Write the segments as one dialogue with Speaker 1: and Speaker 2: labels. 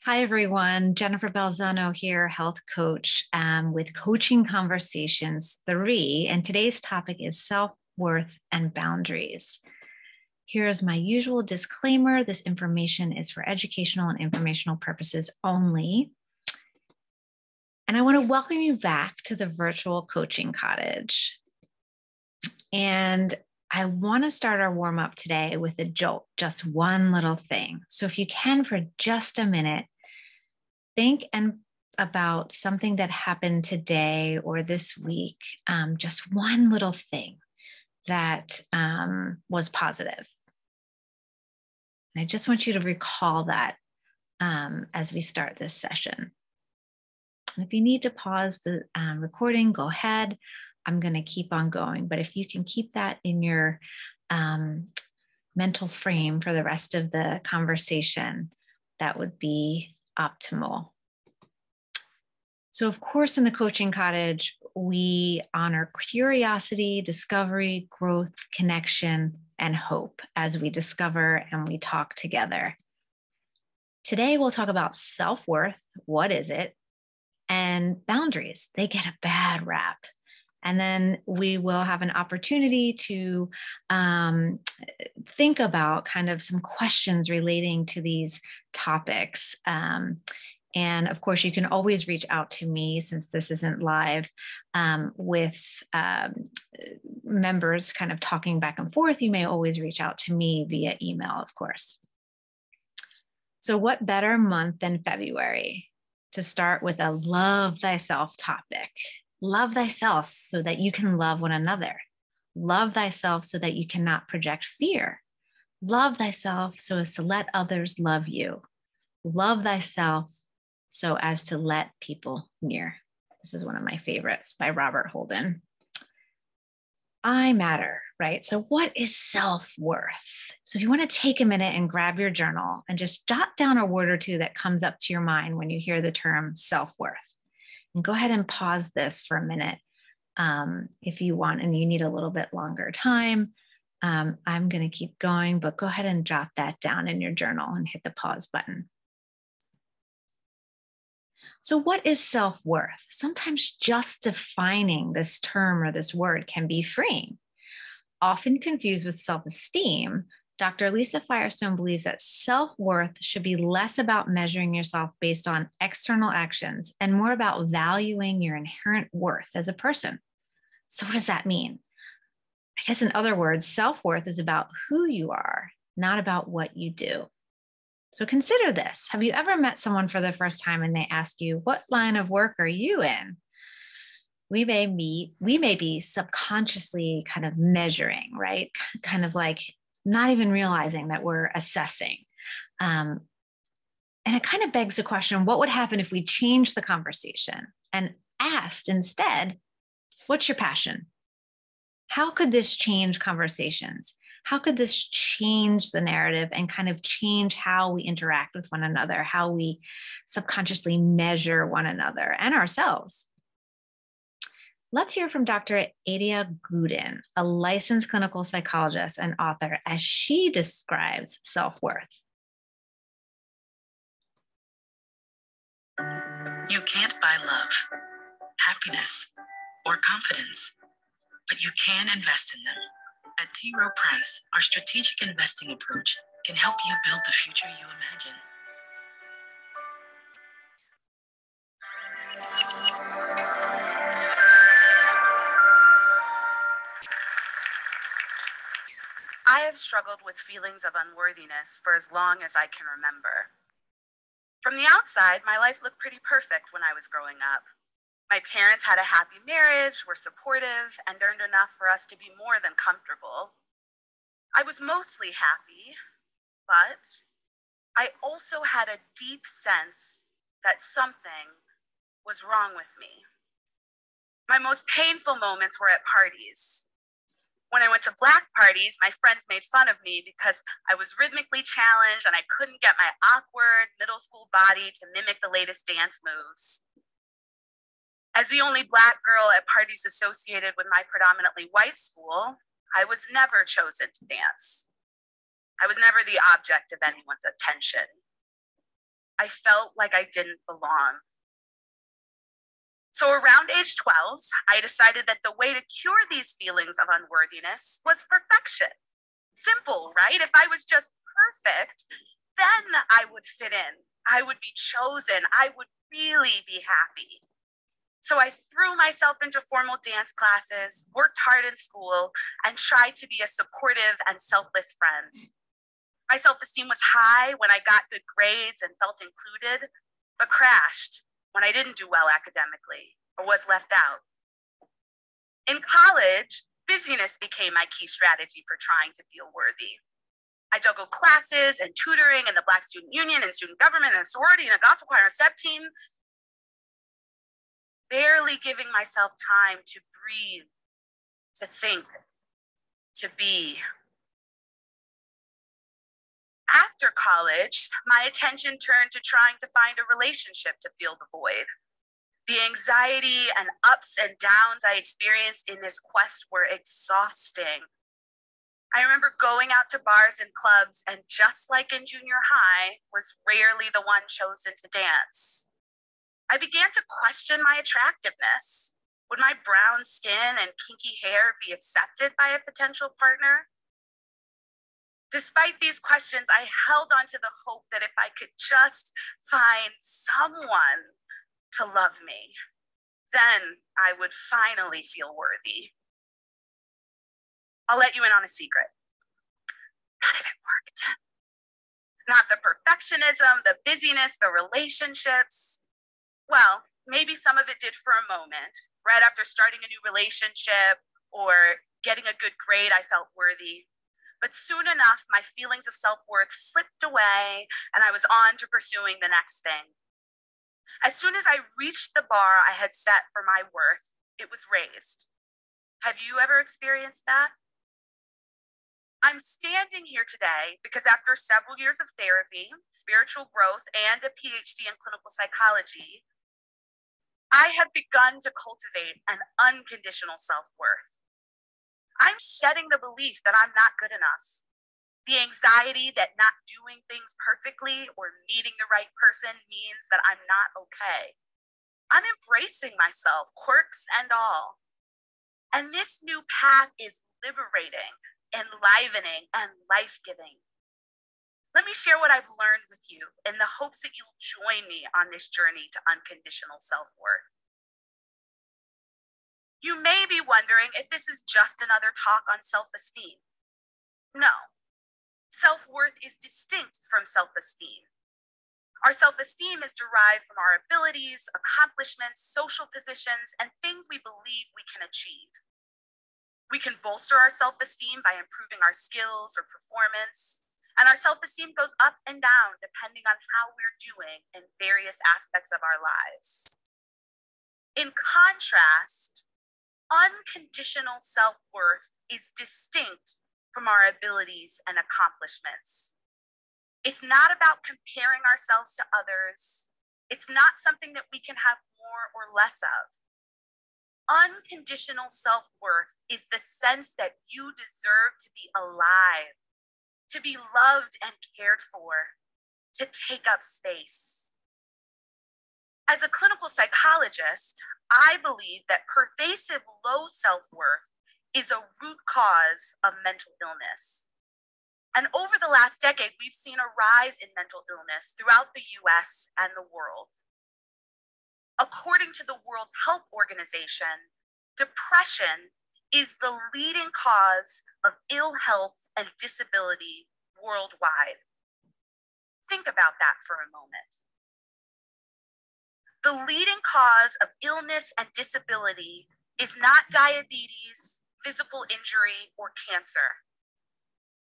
Speaker 1: Hi, everyone. Jennifer Balzano here, health coach with Coaching Conversations 3. And today's topic is self-worth and boundaries. Here's my usual disclaimer. This information is for educational and informational purposes only. And I want to welcome you back to the virtual coaching cottage. And I want to start our warm up today with a jolt, just one little thing. So if you can, for just a minute, think about something that happened today or this week, just one little thing that was positive. And I just want you to recall that as we start this session. And if you need to pause the recording, go ahead. I'm going to keep on going. But if you can keep that in your mental frame for the rest of the conversation, that would be optimal. So, of course, in the Coaching Cottage, we honor curiosity, discovery, growth, connection, and hope as we discover and we talk together. Today, we'll talk about self-worth. What is it? And boundaries. They get a bad rap. And then we will have an opportunity to think about kind of some questions relating to these topics. And of course, you can always reach out to me since this isn't live with members kind of talking back and forth. You may always reach out to me via email, of course. So what better month than February to start with a love thyself topic? Love thyself so that you can love one another. Love thyself so that you cannot project fear. Love thyself so as to let others love you. Love thyself so as to let people near. This is one of my favorites by Robert Holden. I matter, right? So what is self-worth? So if you want to take a minute and grab your journal and just jot down a word or two that comes up to your mind when you hear the term self-worth. And go ahead and pause this for a minute if you want and you need a little bit longer time. I'm going to keep going, but go ahead and jot that down in your journal and hit the pause button. So what is self-worth? Sometimes just defining this term or this word can be freeing. Often confused with self-esteem, Dr. Lisa Firestone believes that self-worth should be less about measuring yourself based on external actions and more about valuing your inherent worth as a person. So what does that mean? I guess in other words, self-worth is about who you are, not about what you do. So consider this. Have you ever met someone for the first time and they ask you, what line of work are you in? We may be subconsciously kind of measuring, right? Kind of like not even realizing that we're assessing. And it kind of begs the question, what would happen if we changed the conversation and asked instead, what's your passion? How could this change conversations? How could this change the narrative and kind of change how we interact with one another, how we subconsciously measure one another and ourselves? Let's hear from Dr. Adia Gudin, a licensed clinical psychologist and author, as she describes self-worth.
Speaker 2: You can't buy love, happiness, or confidence, but you can invest in them. At T. Rowe Price, our strategic investing approach can help you build the future you imagine. I have struggled with feelings of unworthiness for as long as I can remember. From the outside, my life looked pretty perfect when I was growing up. My parents had a happy marriage, were supportive, and earned enough for us to be more than comfortable. I was mostly happy, but I also had a deep sense that something was wrong with me. My most painful moments were at parties. When I went to black parties, my friends made fun of me because I was rhythmically challenged and I couldn't get my awkward middle school body to mimic the latest dance moves. As the only Black girl at parties associated with my predominantly white school, I was never chosen to dance. I was never the object of anyone's attention. I felt like I didn't belong. So around age 12, I decided that the way to cure these feelings of unworthiness was perfection. Simple, right? If I was just perfect, then I would fit in. I would be chosen. I would really be happy. So I threw myself into formal dance classes, worked hard in school, and tried to be a supportive and selfless friend. My self-esteem was high when I got good grades and felt included, but crashed when I didn't do well academically or was left out. In college, busyness became my key strategy for trying to feel worthy. I juggled classes and tutoring and the Black Student Union and student government and sorority and a gospel choir and step team, barely giving myself time to breathe, to think, to be. After college, my attention turned to trying to find a relationship to fill the void. The anxiety and ups and downs I experienced in this quest were exhausting. I remember going out to bars and clubs, and just like in junior high, was rarely the one chosen to dance. I began to question my attractiveness. Would my brown skin and kinky hair be accepted by a potential partner? Despite these questions, I held on to the hope that if I could just find someone to love me, then I would finally feel worthy. I'll let you in on a secret. None of it worked. Not the perfectionism, the busyness, the relationships. Well, maybe some of it did for a moment. Right after starting a new relationship or getting a good grade, I felt worthy. But soon enough, my feelings of self-worth slipped away and I was on to pursuing the next thing. As soon as I reached the bar I had set for my worth, it was raised. Have you ever experienced that? I'm standing here today because after several years of therapy, spiritual growth, and a PhD in clinical psychology, I have begun to cultivate an unconditional self-worth. I'm shedding the belief that I'm not good enough, the anxiety that not doing things perfectly or meeting the right person means that I'm not okay. I'm embracing myself, quirks and all. And this new path is liberating, enlivening, and life-giving. Let me share what I've learned with you in the hopes that you'll join me on this journey to unconditional self-worth. You may be wondering if this is just another talk on self-esteem. No. Self-worth is distinct from self-esteem. Our self-esteem is derived from our abilities, accomplishments, social positions, and things we believe we can achieve. We can bolster our self-esteem by improving our skills or performance, and our self-esteem goes up and down depending on how we're doing in various aspects of our lives. In contrast, unconditional self-worth is distinct from our abilities and accomplishments. It's not about comparing ourselves to others. It's not something that we can have more or less of. Unconditional self-worth is the sense that you deserve to be alive, to be loved and cared for, to take up space. As a clinical psychologist, I believe that pervasive low self-worth is a root cause of mental illness. And over the last decade, we've seen a rise in mental illness throughout the US and the world. According to the World Health Organization, depression is the leading cause of ill health and disability worldwide. Think about that for a moment. The leading cause of illness and disability is not diabetes, physical injury, or cancer.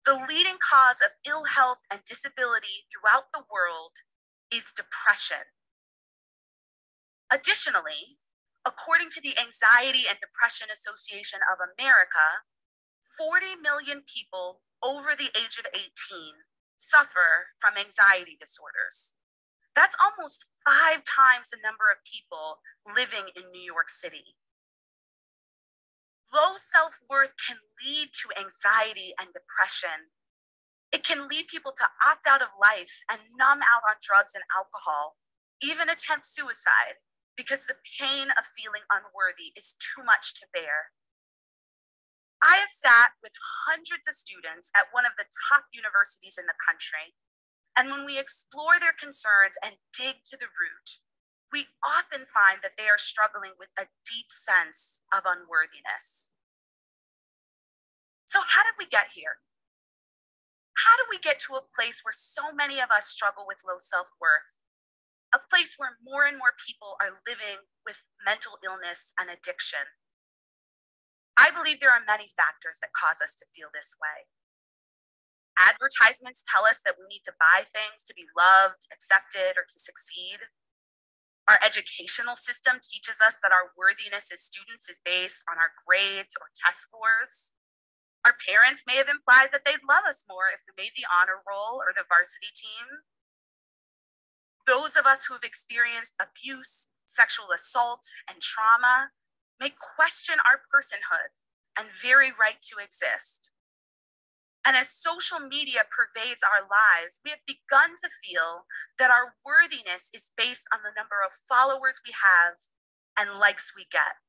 Speaker 2: The leading cause of ill health and disability throughout the world is depression. Additionally, according to the Anxiety and Depression Association of America, 40 million people over the age of 18 suffer from anxiety disorders. That's almost 5 times the number of people living in New York City. Low self-worth can lead to anxiety and depression It can lead people to opt out of life and numb out on drugs and alcohol, even attempt suicide, because the pain of feeling unworthy is too much to bear. I have sat with hundreds of students at one of the top universities in the country, and when we explore their concerns and dig to the root, we often find that they are struggling with a deep sense of unworthiness. So how did we get here? How do we get to a place where so many of us struggle with low self-worth? A place where more and more people are living with mental illness and addiction? I believe there are many factors that cause us to feel this way. Advertisements tell us that we need to buy things to be loved, accepted, or to succeed. Our educational system teaches us that our worthiness as students is based on our grades or test scores. Our parents may have implied that they'd love us more if we made the honor roll or the varsity team. Those of us who have experienced abuse, sexual assault, and trauma may question our personhood and very right to exist. And as social media pervades our lives, we have begun to feel that our worthiness is based on the number of followers we have and likes we get.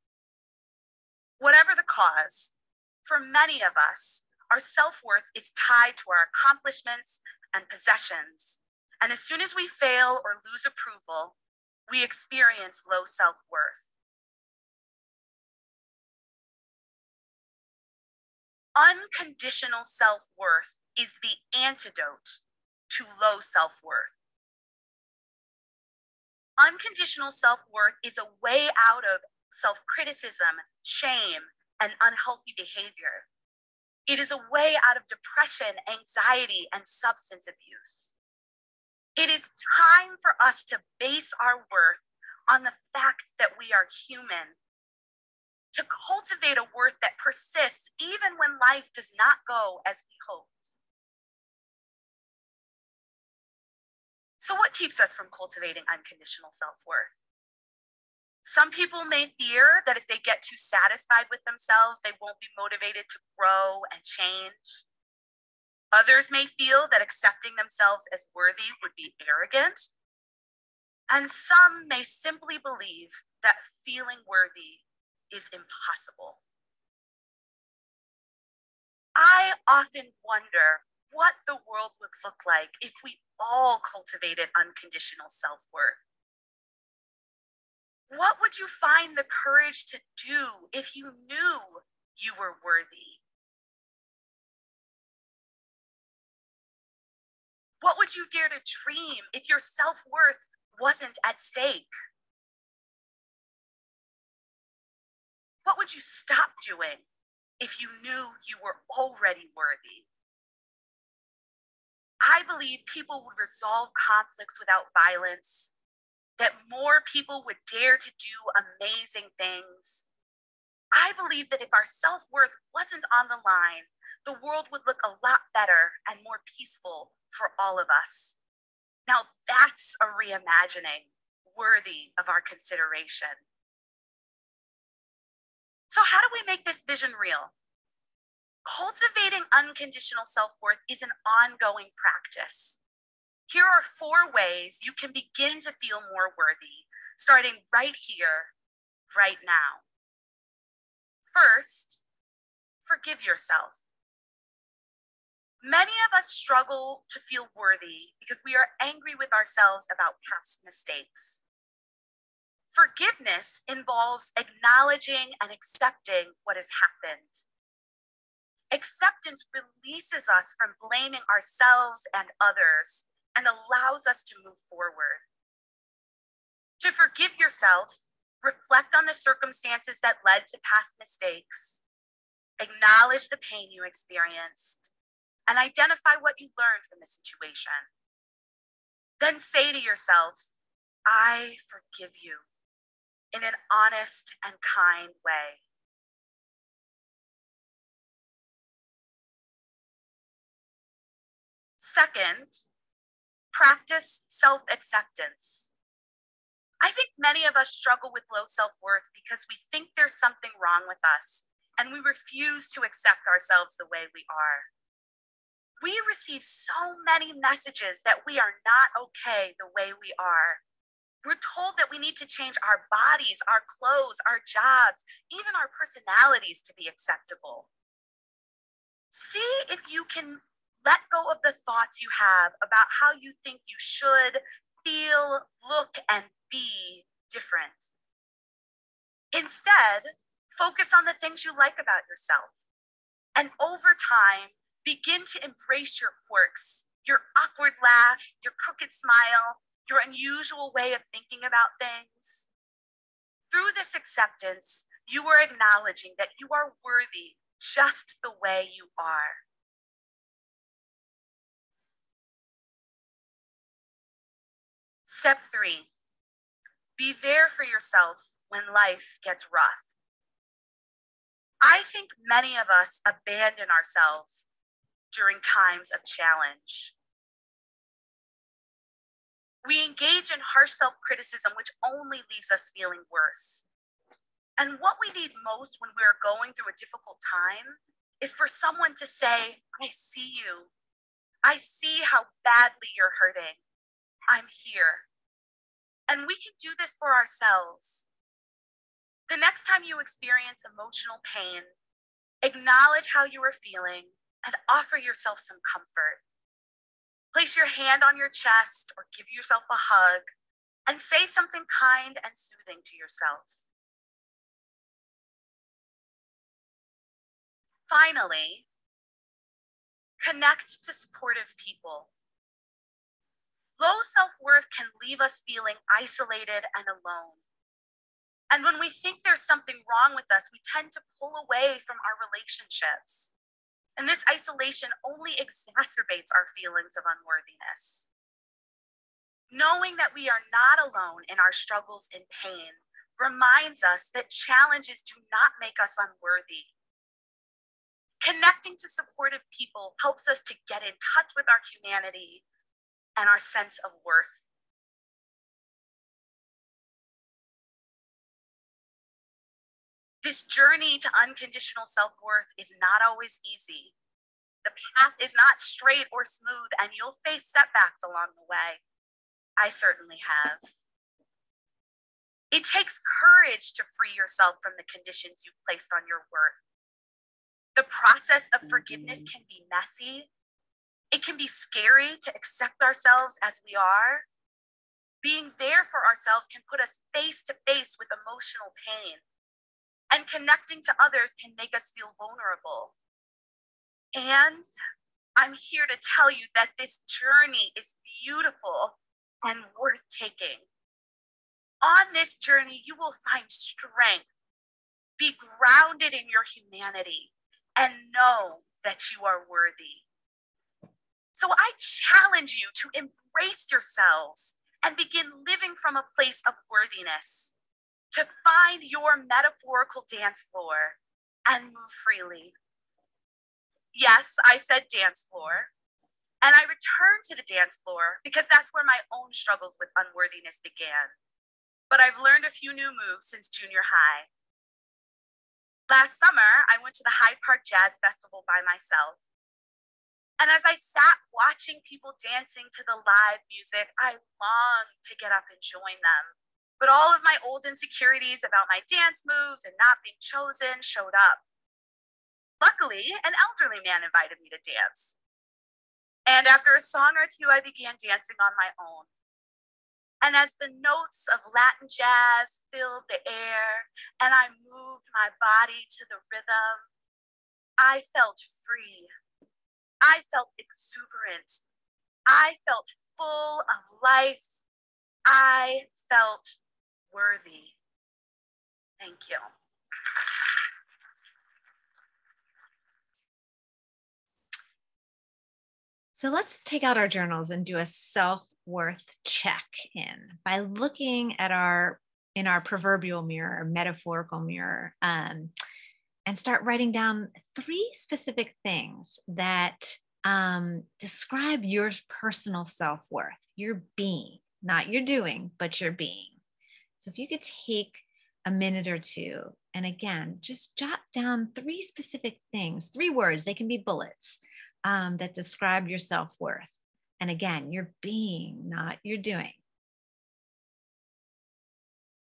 Speaker 2: Whatever the cause, for many of us, our self-worth is tied to our accomplishments and possessions. And as soon as we fail or lose approval, we experience low self-worth. Unconditional self-worth is the antidote to low self-worth. Unconditional self-worth is a way out of self-criticism, shame, and unhealthy behavior. It is a way out of depression, anxiety, and substance abuse. It is time for us to base our worth on the fact that we are human, to cultivate a worth that persists even when life does not go as we hoped. So what keeps us from cultivating unconditional self-worth? Some people may fear that if they get too satisfied with themselves, they won't be motivated to grow and change. Others may feel that accepting themselves as worthy would be arrogant. And some may simply believe that feeling worthy is impossible. I often wonder what the world would look like if we all cultivated unconditional self-worth. What would you find the courage to do if you knew you were worthy? What would you dare to dream if your self-worth wasn't at stake? What would you stop doing if you knew you were already worthy? I believe people would resolve conflicts without violence, that more people would dare to do amazing things. I believe that if our self-worth wasn't on the line, the world would look a lot better and more peaceful for all of us. Now that's a reimagining worthy of our consideration. So how do we make this vision real? Cultivating unconditional self-worth is an ongoing practice. Here are 4 ways you can begin to feel more worthy, starting right here, right now. First, forgive yourself. Many of us struggle to feel worthy because we are angry with ourselves about past mistakes. Forgiveness involves acknowledging and accepting what has happened. Acceptance releases us from blaming ourselves and others and allows us to move forward. To forgive yourself, reflect on the circumstances that led to past mistakes, acknowledge the pain you experienced, and identify what you learned from the situation. Then say to yourself, I forgive you, in an honest and kind way. Second, practice self-acceptance. I think many of us struggle with low self-worth because we think there's something wrong with us and we refuse to accept ourselves the way we are. We receive so many messages that we are not okay the way we are. We're told that we need to change our bodies, our clothes, our jobs, even our personalities to be acceptable. See if you can let go of the thoughts you have about how you think you should feel, look, and be different. Instead, focus on the things you like about yourself. And over time, begin to embrace your quirks, your awkward laugh, your crooked smile, your unusual way of thinking about things. Through this acceptance, you are acknowledging that you are worthy just the way you are. Step 3, be there for yourself when life gets rough. I think many of us abandon ourselves during times of challenge. We engage in harsh self-criticism, which only leaves us feeling worse. And what we need most when we're going through a difficult time is for someone to say, I see you. I see how badly you're hurting. I'm here. And we can do this for ourselves. The next time you experience emotional pain, acknowledge how you are feeling and offer yourself some comfort. Place your hand on your chest or give yourself a hug and say something kind and soothing to yourself. Finally, connect to supportive people. Low self-worth can leave us feeling isolated and alone. And when we think there's something wrong with us, we tend to pull away from our relationships. And this isolation only exacerbates our feelings of unworthiness. Knowing that we are not alone in our struggles and pain reminds us that challenges do not make us unworthy. Connecting to supportive people helps us to get in touch with our humanity and our sense of worth. This journey to unconditional self-worth is not always easy. The path is not straight or smooth, and you'll face setbacks along the way. I certainly have. It takes courage to free yourself from the conditions you've placed on your worth. The process of forgiveness can be messy. It can be scary to accept ourselves as we are. Being there for ourselves can put us face to face with emotional pain. And connecting to others can make us feel vulnerable. And I'm here to tell you that this journey is beautiful and worth taking. On this journey, you will find strength, be grounded in your humanity, and know that you are worthy. So I challenge you to embrace yourselves and begin living from a place of worthiness, to find your metaphorical dance floor and move freely. Yes, I said dance floor. And I returned to the dance floor because that's where my own struggles with unworthiness began. But I've learned a few new moves since junior high. Last summer, I went to the Hyde Park Jazz Festival by myself. And as I sat watching people dancing to the live music, I longed to get up and join them. But all of my old insecurities about my dance moves and not being chosen showed up. Luckily, an elderly man invited me to dance. And after a song or two, I began dancing on my own. And as the notes of Latin jazz filled the air and I moved my body to the rhythm, I felt free. I felt exuberant. I felt full of life. I felt worthy. Thank you.
Speaker 1: So let's take out our journals and do a self-worth check-in by looking at in our proverbial mirror, metaphorical mirror, and start writing down 3 specific things that describe your personal self-worth, your being, not your doing, but your being. So if you could take a minute or two, and again, just jot down 3 specific things, 3 words, they can be bullets, that describe your self-worth. And again, your being, not your doing.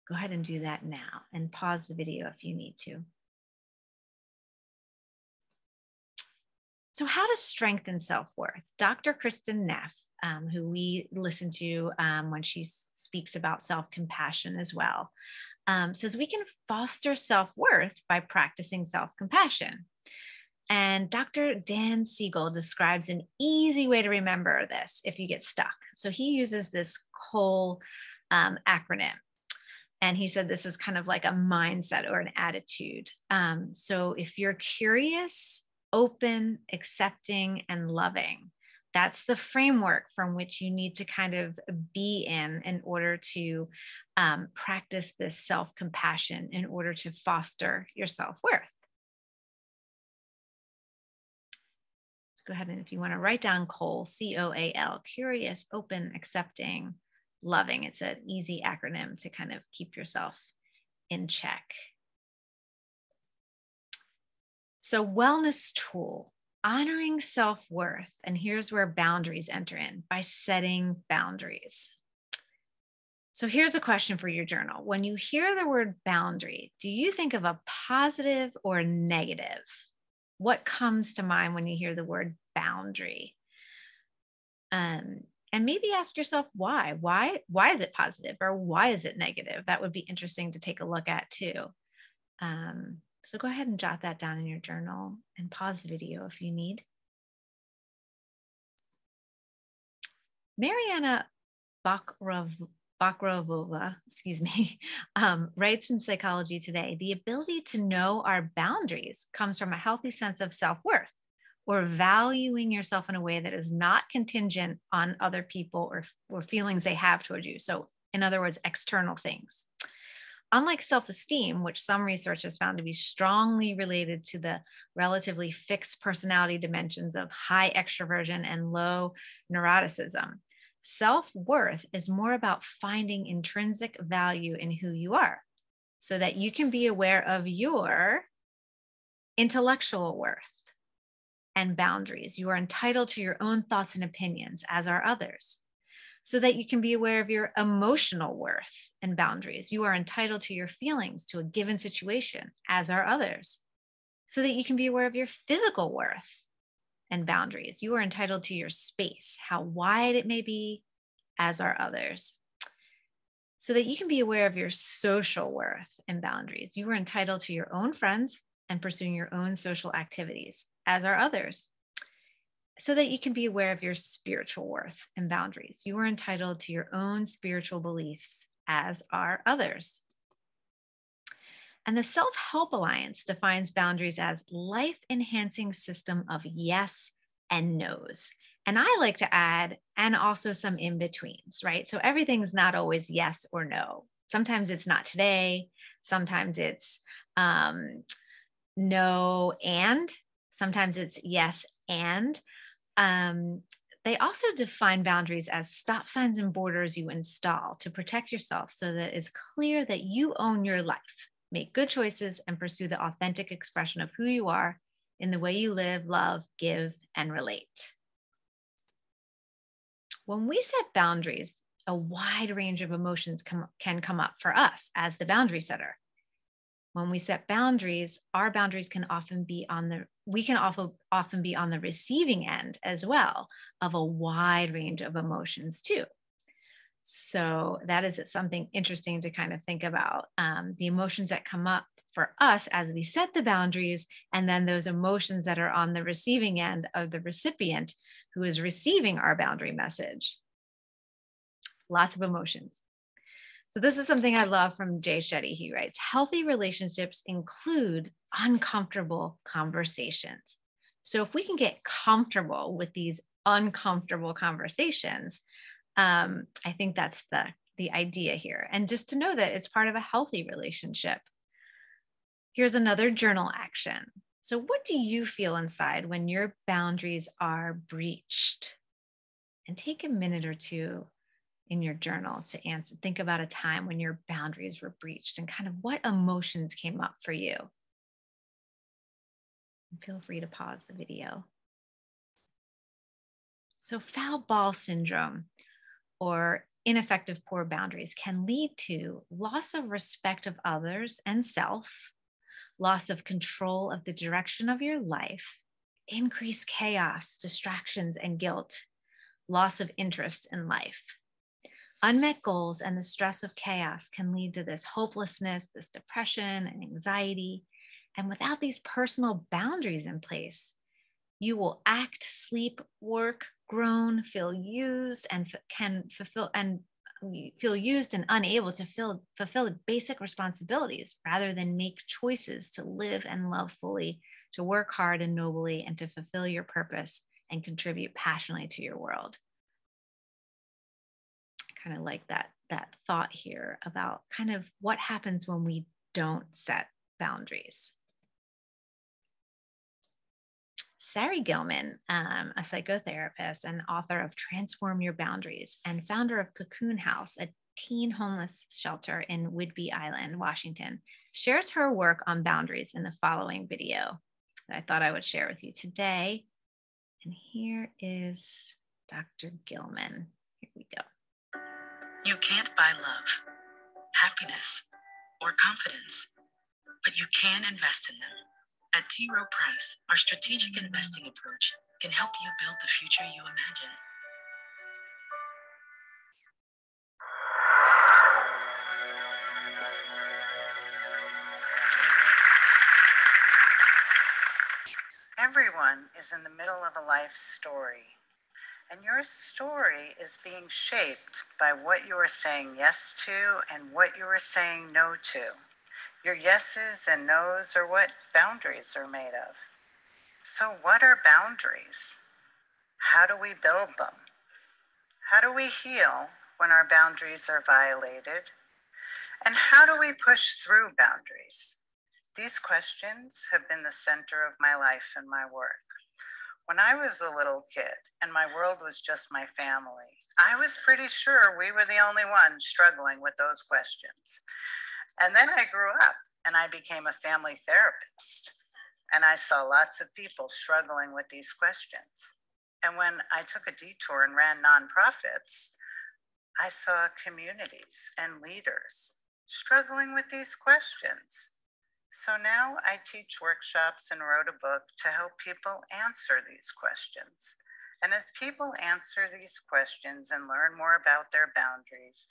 Speaker 1: Go ahead and do that now and pause the video if you need to. So how to strengthen self-worth? Dr. Kristen Neff, who we listen to when she speaks about self-compassion as well, says we can foster self-worth by practicing self-compassion. And Dr. Dan Siegel describes an easy way to remember this if you get stuck. So he uses this COLE acronym. And he said this is kind of like a mindset or an attitude. So if you're curious, open, accepting, and loving, that's the framework from which you need to kind of be in order to practice this self-compassion, in order to foster your self-worth. So go ahead and if you want to write down COLE, C-O-A-L, curious, open, accepting, loving. It's an easy acronym to kind of keep yourself in check. So wellness tool, honoring self-worth. And here's where boundaries enter in by setting boundaries. So here's a question for your journal. When you hear the word boundary, do you think of a positive or negative? What comes to mind when you hear the word boundary? And maybe ask yourself why. Why is it positive or why is it negative? That would be interesting to take a look at too. So go ahead and jot that down in your journal and pause the video if you need. Mariana Bakrova, writes in Psychology Today, the ability to know our boundaries comes from a healthy sense of self-worth, or valuing yourself in a way that is not contingent on other people or feelings they have toward you. So in other words, external things. Unlike self-esteem, which some research has found to be strongly related to the relatively fixed personality dimensions of high extroversion and low neuroticism, self-worth is more about finding intrinsic value in who you are so that you can be aware of your intellectual worth and boundaries. You are entitled to your own thoughts and opinions, as are others, so that you can be aware of your emotional worth and boundaries. You are entitled to your feelings to a given situation, as are others, so that you can be aware of your physical worth and boundaries. You are entitled to your space, how wide it may be, as are others, so that you can be aware of your social worth and boundaries. You are entitled to your own friends and pursuing your own social activities, as are others, so that you can be aware of your spiritual worth and boundaries. You are entitled to your own spiritual beliefs, as are others. And the Self-Help Alliance defines boundaries as life-enhancing system of yes and no's. And I like to add, and also some in-betweens, right? So everything's not always yes or no. Sometimes it's not today. Sometimes it's no and. Sometimes it's yes and. They also define boundaries as stop signs and borders you install to protect yourself so that it's clear that you own your life, make good choices, and pursue the authentic expression of who you are in the way you live, love, give, and relate. When we set boundaries, a wide range of emotions can come up for us as the boundary setter. When we set boundaries, our boundaries can often be often be on the receiving end as well of a wide range of emotions too. So that is something interesting to kind of think about, the emotions that come up for us as we set the boundaries, and then those emotions that are on the receiving end of the recipient who is receiving our boundary message. Lots of emotions. So this is something I love from Jay Shetty. He writes, healthy relationships include uncomfortable conversations. So if we can get comfortable with these uncomfortable conversations, I think that's the idea here. And just to know that it's part of a healthy relationship. Here's another journal action. So what do you feel inside when your boundaries are breached? And take a minute or two in your journal to think about a time when your boundaries were breached and kind of what emotions came up for you. And feel free to pause the video. So, foul ball syndrome or ineffective poor boundaries can lead to loss of respect of others and self, loss of control of the direction of your life, increased chaos, distractions, and guilt, loss of interest in life. Unmet goals and the stress of chaos can lead to this hopelessness, this depression, and anxiety. And without these personal boundaries in place, you will act, sleep, work, groan, feel used, and feel used and unable to fulfill basic responsibilities rather than make choices to live and love fully, to work hard and nobly, and to fulfill your purpose and contribute passionately to your world. I kind of like that thought here about kind of what happens when we don't set boundaries. Sari Gilman, a psychotherapist and author of Transform Your Boundaries and founder of Cocoon House, a teen homeless shelter in Whidbey Island, Washington, shares her work on boundaries in the following video that I thought I would share with you today. And here is Dr. Gilman. Here we go.
Speaker 3: You can't buy love, happiness, or confidence, but you can invest in them. At T. Rowe Price, our strategic investing approach can help you build the future you imagine.
Speaker 4: Everyone is in the middle of a life story, and your story is being shaped by what you are saying yes to and what you are saying no to. Your yeses and nos are what boundaries are made of. So what are boundaries? How do we build them? How do we heal when our boundaries are violated? And how do we push through boundaries? These questions have been the center of my life and my work. When I was a little kid and my world was just my family, I was pretty sure we were the only ones struggling with those questions. And then I grew up and I became a family therapist. And I saw lots of people struggling with these questions. And when I took a detour and ran nonprofits, I saw communities and leaders struggling with these questions. So now I teach workshops and wrote a book to help people answer these questions. And as people answer these questions and learn more about their boundaries,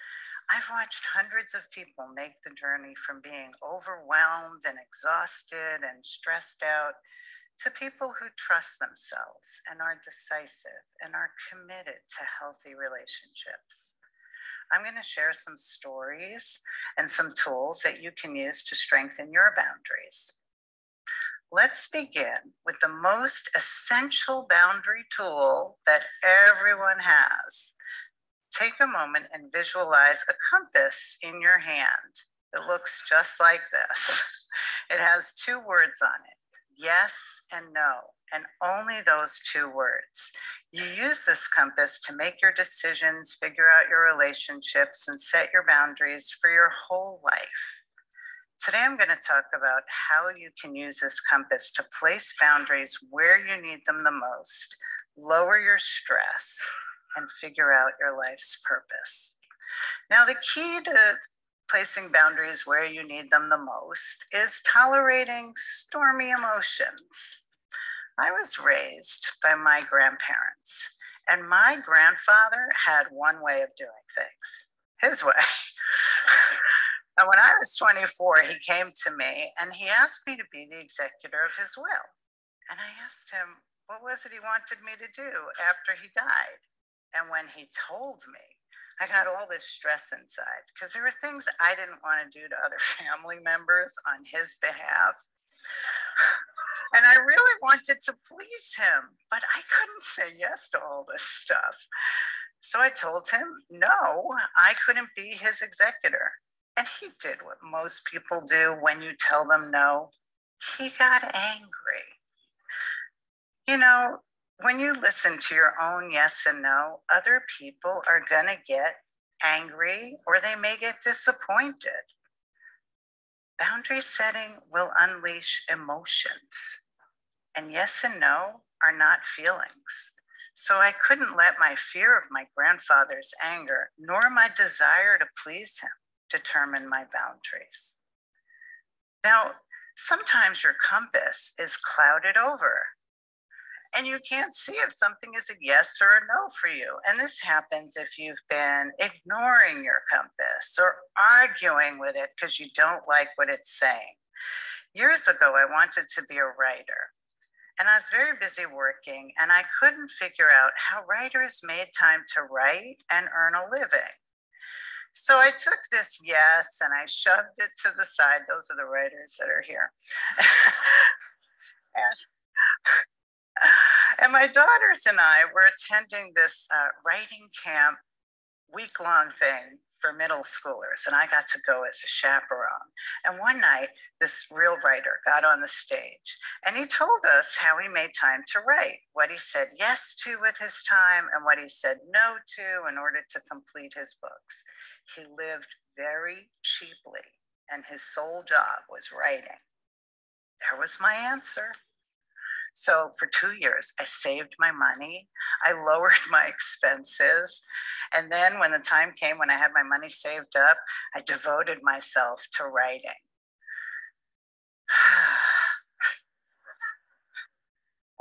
Speaker 4: I've watched hundreds of people make the journey from being overwhelmed and exhausted and stressed out to people who trust themselves and are decisive and are committed to healthy relationships. I'm going to share some stories and some tools that you can use to strengthen your boundaries. Let's begin with the most essential boundary tool that everyone has. Take a moment and visualize a compass in your hand. It looks just like this. It has two words on it, yes and no, and only those two words. You use this compass to make your decisions, figure out your relationships, and set your boundaries for your whole life. Today, I'm going to talk about how you can use this compass to place boundaries where you need them the most, lower your stress, and figure out your life's purpose. Now, the key to placing boundaries where you need them the most is tolerating stormy emotions. I was raised by my grandparents, and my grandfather had one way of doing things, his way. And when I was 24, he came to me and he asked me to be the executor of his will. And I asked him, what was it he wanted me to do after he died? And when he told me, I got all this stress inside because there were things I didn't want to do to other family members on his behalf. And I really wanted to please him, but I couldn't say yes to all this stuff. So I told him, no, I couldn't be his executor. And he did what most people do when you tell them no. He got angry. You know, when you listen to your own yes and no, other people are going to get angry or they may get disappointed. Boundary setting will unleash emotions. And yes and no are not feelings. So I couldn't let my fear of my grandfather's anger, nor my desire to please him, determine my boundaries. Now, sometimes your compass is clouded over and you can't see if something is a yes or a no for you. And this happens if you've been ignoring your compass or arguing with it because you don't like what it's saying. Years ago, I wanted to be a writer. And I was very busy working, and I couldn't figure out how writers made time to write and earn a living. So I took this yes and I shoved it to the side. Those are the writers that are here. And my daughters and I were attending this writing camp week-long thing for middle schoolers, and I got to go as a chaperone. And one night, this real writer got on the stage, and he told us how he made time to write, what he said yes to with his time, and what he said no to in order to complete his books. He lived very cheaply, and his sole job was writing. There was my answer. So for 2 years, I saved my money. I lowered my expenses. And then when the time came when I had my money saved up, I devoted myself to writing.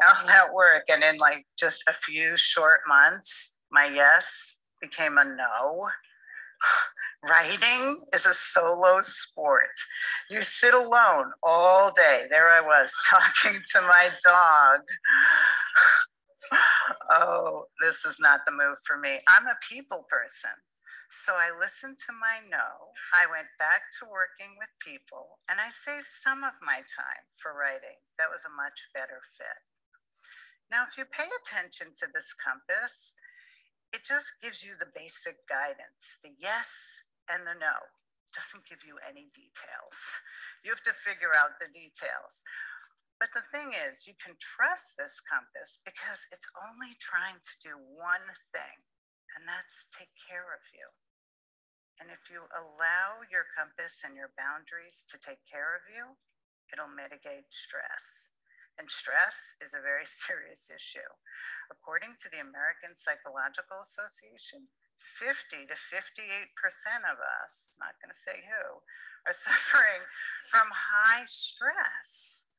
Speaker 4: How's that work? And in like just a few short months, my yes became a no. Writing is a solo sport. You sit alone all day. There I was talking to my dog. Oh, this is not the move for me. I'm a people person. So I listened to my no. I went back to working with people, and I saved some of my time for writing. That was a much better fit. Now, if you pay attention to this compass, it just gives you the basic guidance, the yes and the no. It doesn't give you any details. You have to figure out the details. But the thing is, you can trust this compass because it's only trying to do one thing, and that's take care of you. And if you allow your compass and your boundaries to take care of you, it'll mitigate stress. And stress is a very serious issue. According to the American Psychological Association, 50 to 58% of us, I'm not going to say who, are suffering from high stress.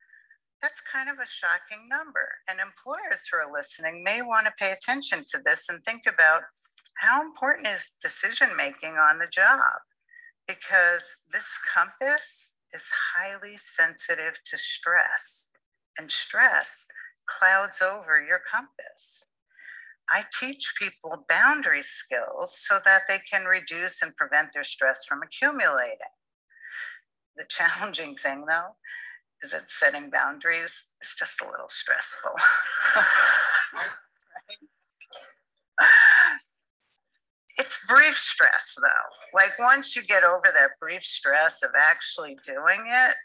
Speaker 4: That's kind of a shocking number. And employers who are listening may want to pay attention to this and think about how important is decision-making on the job, because this compass is highly sensitive to stress, and stress clouds over your compass. I teach people boundary skills so that they can reduce and prevent their stress from accumulating. The challenging thing, though, is that setting boundaries is just a little stressful. It's brief stress, though. Like once you get over that brief stress of actually doing it,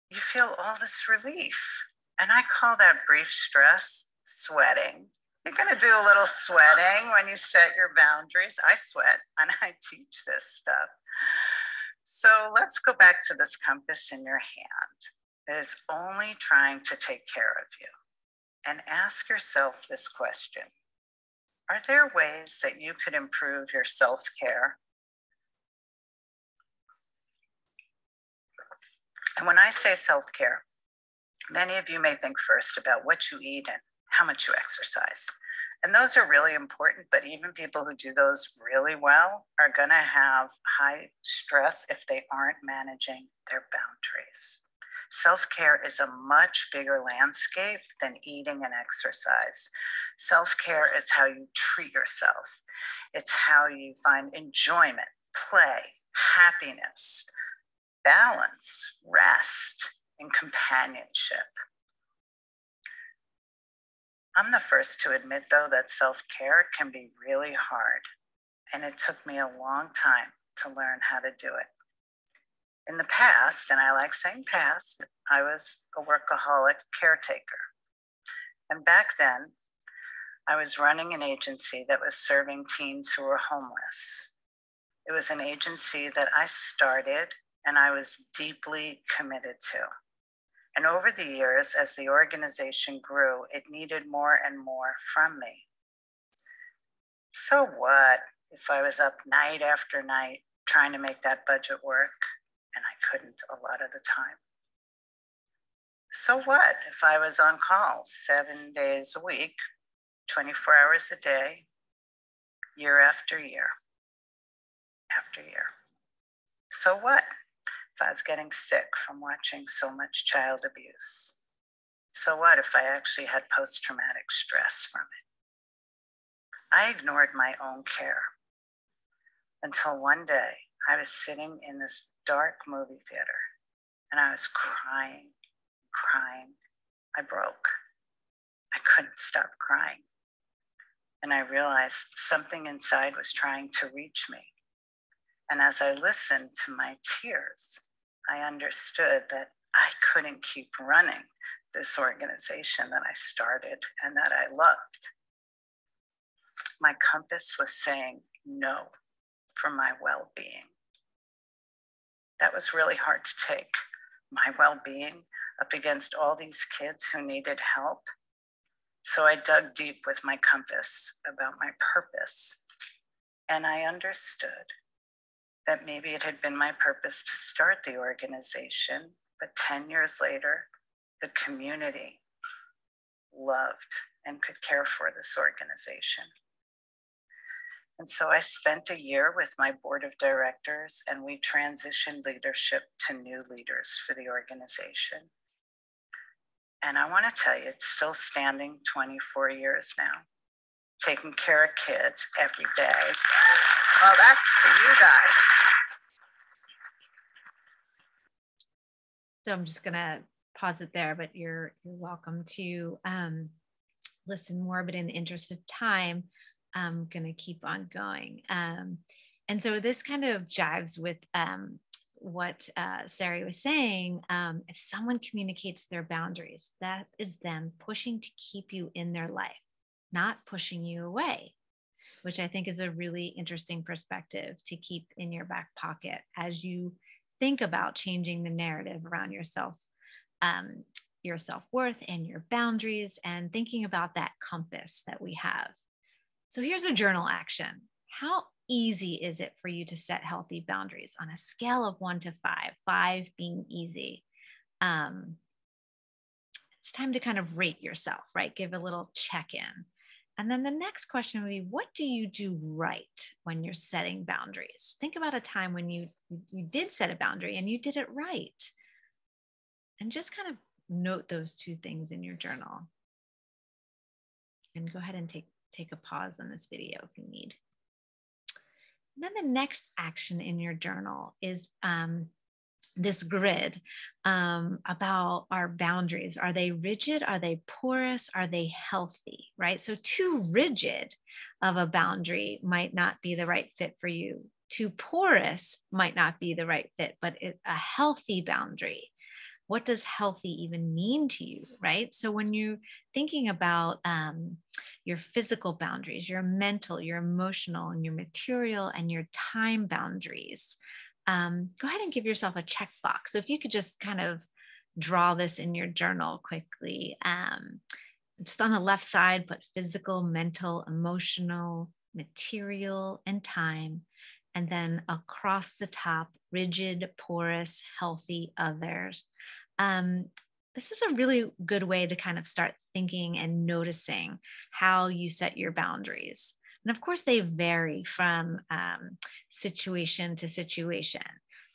Speaker 4: you feel all this relief. And I call that brief stress sweating. You're going to do a little sweating when you set your boundaries. I sweat and I teach this stuff. So let's go back to this compass in your hand. It is only trying to take care of you. And ask yourself this question. Are there ways that you could improve your self-care? And when I say self-care, many of you may think first about what you eat and how much you exercise. And those are really important, but even people who do those really well are going to have high stress if they aren't managing their boundaries. Self-care is a much bigger landscape than eating and exercise. Self-care is how you treat yourself. It's how you find enjoyment, play, happiness, balance, rest, and companionship. I'm the first to admit, though, that self-care can be really hard, and it took me a long time to learn how to do it. In the past, and I like saying past, I was a workaholic caretaker. And back then, I was running an agency that was serving teens who were homeless. It was an agency that I started and I was deeply committed to. And over the years, as the organization grew, it needed more and more from me. So what if I was up night after night trying to make that budget work and I couldn't a lot of the time? So what if I was on call 7 days a week, 24 hours a day, year after year after year? So what if I was getting sick from watching so much child abuse? So what if I actually had post-traumatic stress from it? I ignored my own care until one day I was sitting in this dark movie theater and I was crying. I broke. I couldn't stop crying. And I realized something inside was trying to reach me. And as I listened to my tears, I understood that I couldn't keep running this organization that I started and that I loved. My compass was saying no for my well-being. That was really hard to take. My well-being up against all these kids who needed help. So I dug deep with my compass about my purpose. And I understood that maybe it had been my purpose to start the organization, but 10 years later, the community loved and could care for this organization. And so I spent a year with my board of directors and we transitioned leadership to new leaders for the organization. And I want to tell you, it's still standing 24 years now, taking care of kids every day. Well, that's to you guys.
Speaker 1: So I'm just going to pause it there, but you're welcome to listen more, but in the interest of time, I'm going to keep on going. And so this kind of jives with what Sari was saying. If someone communicates their boundaries, that is them pushing to keep you in their life, not pushing you away, which I think is a really interesting perspective to keep in your back pocket as you think about changing the narrative around yourself, your self-worth and your boundaries, and thinking about that compass that we have. So here's a journal action. How easy is it for you to set healthy boundaries on a scale of 1 to 5, 5 being easy? It's time to kind of rate yourself, right? Give a little check-in. And then the next question would be, what do you do right when you're setting boundaries? Think about a time when you did set a boundary and you did it right. And just kind of note those two things in your journal. And go ahead and take a pause on this video if you need. And then the next action in your journal is this grid about our boundaries. Are they rigid? Are they porous? Are they healthy, right? So too rigid of a boundary might not be the right fit for you. Too porous might not be the right fit, but a healthy boundary. What does healthy even mean to you, right? So when you're thinking about your physical boundaries, your mental, your emotional, and your material and your time boundaries, go ahead and give yourself a checkbox. So if you could just kind of draw this in your journal quickly, just on the left side, put physical, mental, emotional, material, and time. And then across the top, rigid, porous, healthy, others. This is a really good way to kind of start thinking and noticing how you set your boundaries. And of course, they vary from situation to situation.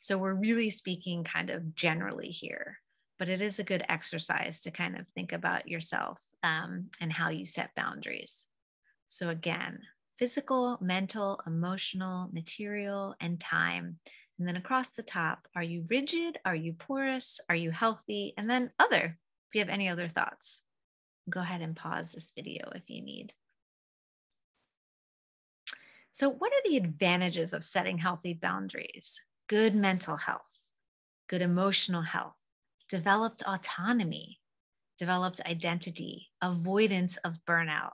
Speaker 1: So we're really speaking kind of generally here, but it is a good exercise to kind of think about yourself and how you set boundaries. So again, physical, mental, emotional, material, and time. And then across the top, are you rigid? Are you porous? Are you healthy? And then other, if you have any other thoughts, go ahead and pause this video if you need. So what are the advantages of setting healthy boundaries? Good mental health, good emotional health, developed autonomy, developed identity, avoidance of burnout.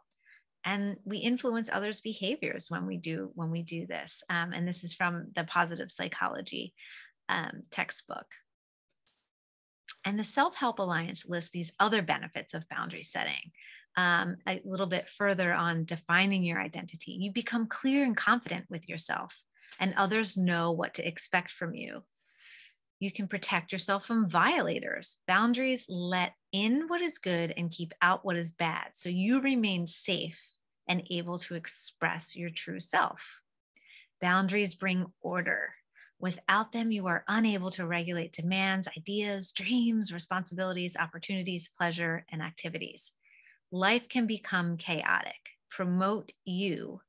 Speaker 1: And we influence others' behaviors when we do this. And this is from the Positive Psychology textbook. And the Self-Help Alliance lists these other benefits of boundary setting. a little bit further on defining your identity. You become clear and confident with yourself, and others know what to expect from you. You can protect yourself from violators. Boundaries let in what is good and keep out what is bad, so you remain safe and able to express your true self. Boundaries bring order. Without them, you are unable to regulate demands, ideas, dreams, responsibilities, opportunities, pleasure, and activities. Life can become chaotic. Promote you.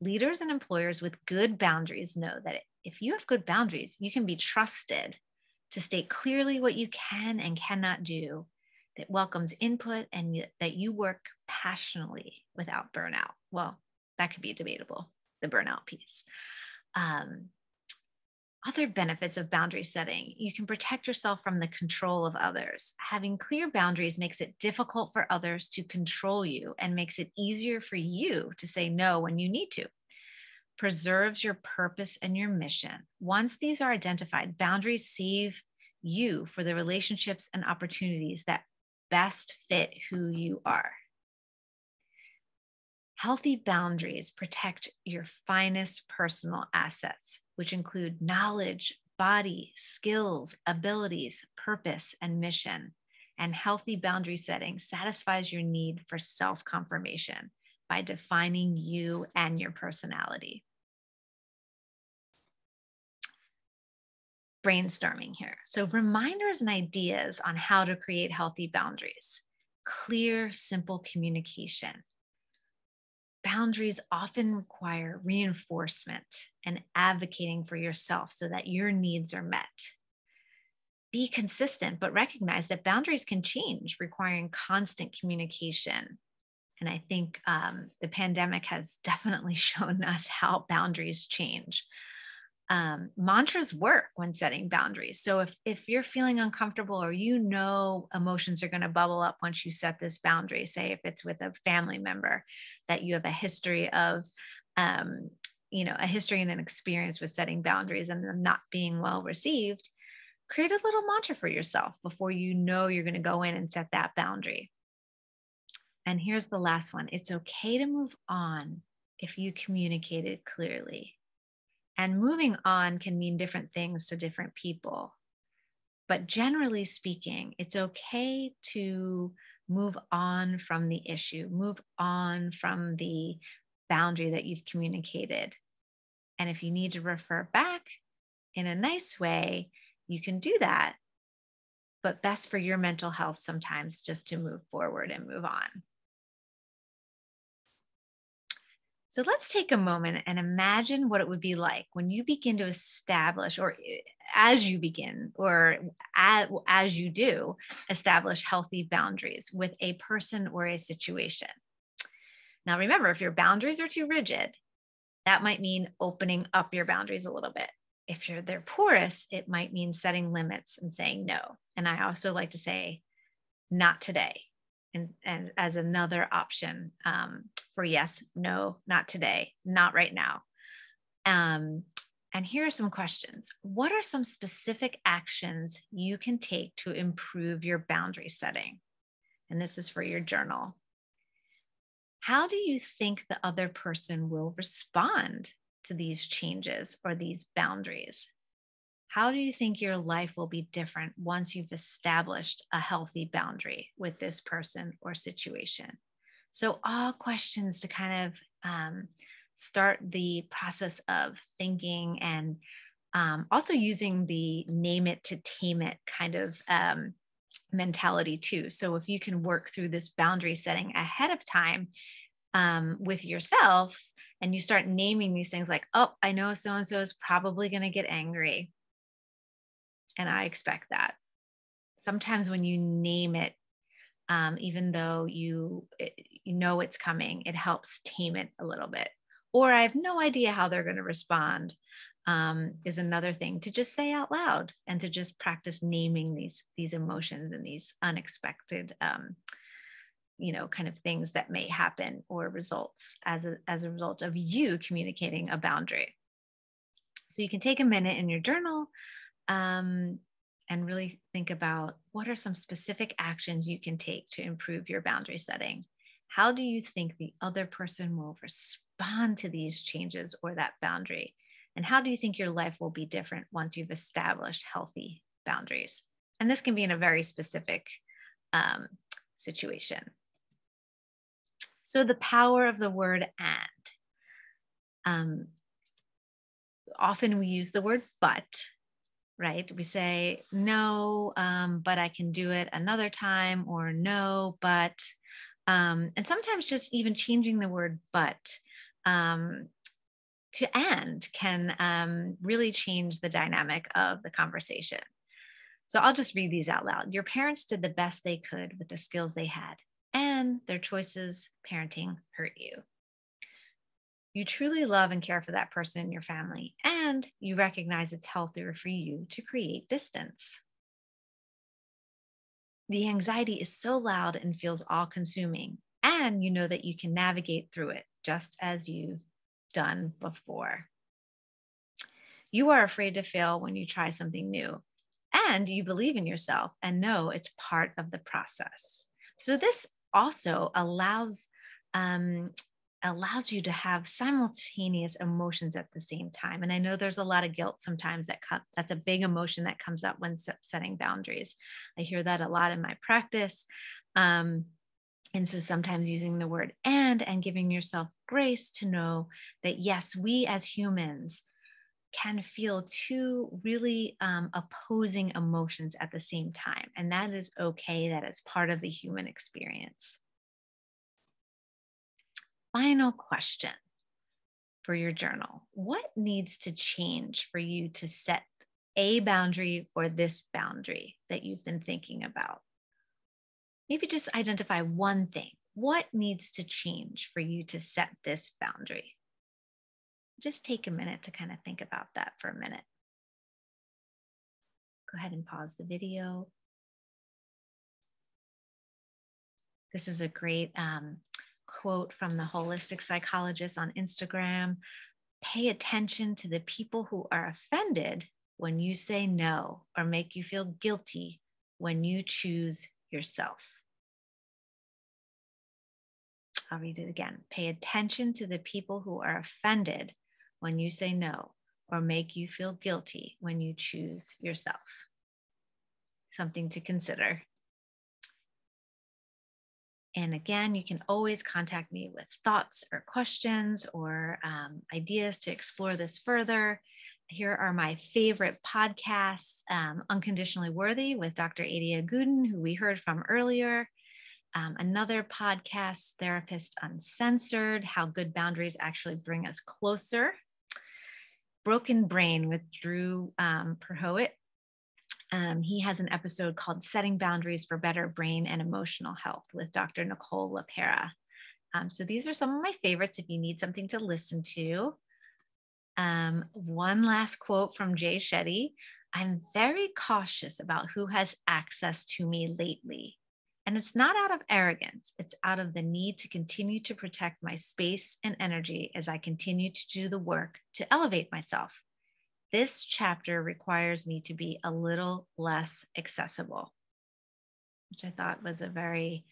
Speaker 1: Leaders and employers with good boundaries know that if you have good boundaries, you can be trusted to state clearly what you can and cannot do, that welcomes input, and that you work passionately without burnout. Well, that could be debatable, the burnout piece. Other benefits of boundary setting: you can protect yourself from the control of others. Having clear boundaries makes it difficult for others to control you and makes it easier for you to say no when you need to. Preserves your purpose and your mission. Once these are identified, boundaries save you for the relationships and opportunities that best fit who you are. Healthy boundaries protect your finest personal assets, which include knowledge, body, skills, abilities, purpose, and mission. And healthy boundary setting satisfies your need for self-confirmation by defining you and your personality. Brainstorming here. So reminders and ideas on how to create healthy boundaries. Clear, simple communication. Boundaries often require reinforcement and advocating for yourself so that your needs are met. Be consistent, but recognize that boundaries can change, requiring constant communication. And I think the pandemic has definitely shown us how boundaries change. Mantras work when setting boundaries. So if you're feeling uncomfortable, or emotions are going to bubble up once you set this boundary, say if it's with a family member that you have a history of, a history and an experience with setting boundaries and them not being well received, create a little mantra for yourself before you're going to go in and set that boundary. And here's the last one. It's okay to move on if you communicated clearly. And moving on can mean different things to different people. But generally speaking, it's okay to move on from the issue, move on from the boundary that you've communicated. And if you need to refer back in a nice way, you can do that. But best for your mental health sometimes just to move forward and move on. So let's take a moment and imagine what it would be like when you begin to establish, or as you begin, or as you do, establish healthy boundaries with a person or a situation. Now, remember, if your boundaries are too rigid, that might mean opening up your boundaries a little bit. If they're porous, it might mean setting limits and saying no. And I also like to say, not today. And as another option for yes, no, not today, not right now. And here are some questions. What are some specific actions you can take to improve your boundary setting? And this is for your journal. How do you think the other person will respond to these changes or these boundaries? How do you think your life will be different once you've established a healthy boundary with this person or situation? So all questions to kind of start the process of thinking, and also using the name it to tame it kind of mentality too. So if you can work through this boundary setting ahead of time with yourself, and you start naming these things like, oh, I know so-and-so is probably going to get angry. And I expect that. Sometimes when you name it, even though you know it's coming, it helps tame it a little bit. Or I have no idea how they're going to respond is another thing to just say out loud, and to just practice naming these emotions and these unexpected, kind of things that may happen or results as a result of you communicating a boundary. So you can take a minute in your journal and really think about what are some specific actions you can take to improve your boundary setting. How do you think the other person will respond to these changes or that boundary? And how do you think your life will be different once you've established healthy boundaries? And this can be in a very specific situation. So the power of the word and. Often we use the word but, right? We say, no, but I can do it another time, or no, but, and sometimes just even changing the word but to and can really change the dynamic of the conversation. So I'll just read these out loud. Your parents did the best they could with the skills they had, and their choices parenting hurt you. You truly love and care for that person in your family, and you recognize it's healthier for you to create distance. The anxiety is so loud and feels all-consuming, and you know that you can navigate through it just as you've done before. You are afraid to fail when you try something new, and you believe in yourself and know it's part of the process. So this also allows you to have simultaneous emotions at the same time. And I know there's a lot of guilt sometimes that's a big emotion that comes up when setting boundaries. I hear that a lot in my practice. And so sometimes using the word and giving yourself grace to know that, yes, we as humans can feel two really opposing emotions at the same time. And that is okay. That is part of the human experience. Final question for your journal. What needs to change for you to set a boundary or this boundary that you've been thinking about? Maybe just identify one thing. What needs to change for you to set this boundary? Just take a minute to kind of think about that for a minute. Go ahead and pause the video. This is a great quote from the holistic psychologist on Instagram. Pay attention to the people who are offended when you say no or make you feel guilty when you choose yourself. I'll read it again. Pay attention to the people who are offended when you say no or make you feel guilty when you choose yourself. Something to consider. And again, you can always contact me with thoughts or questions or ideas to explore this further. Here are my favorite podcasts: Unconditionally Worthy with Dr. Adia Gooden, who we heard from earlier. Another podcast, Therapist Uncensored, How Good Boundaries Actually Bring Us Closer. Broken Brain with Drew Perhoet. He has an episode called Setting Boundaries for Better Brain and Emotional Health with Dr. Nicole LaPera. So these are some of my favorites if you need something to listen to. One last quote from Jay Shetty. I'm very cautious about who has access to me lately. And it's not out of arrogance. It's out of the need to continue to protect my space and energy as I continue to do the work to elevate myself. This chapter requires me to be a little less accessible, which I thought was a very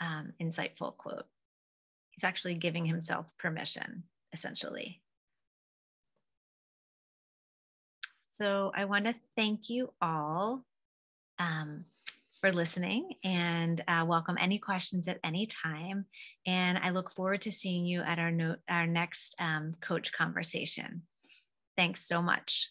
Speaker 1: insightful quote. He's actually giving himself permission, essentially. So I want to thank you all for listening and welcome any questions at any time. And I look forward to seeing you at our next coach conversation. Thanks so much.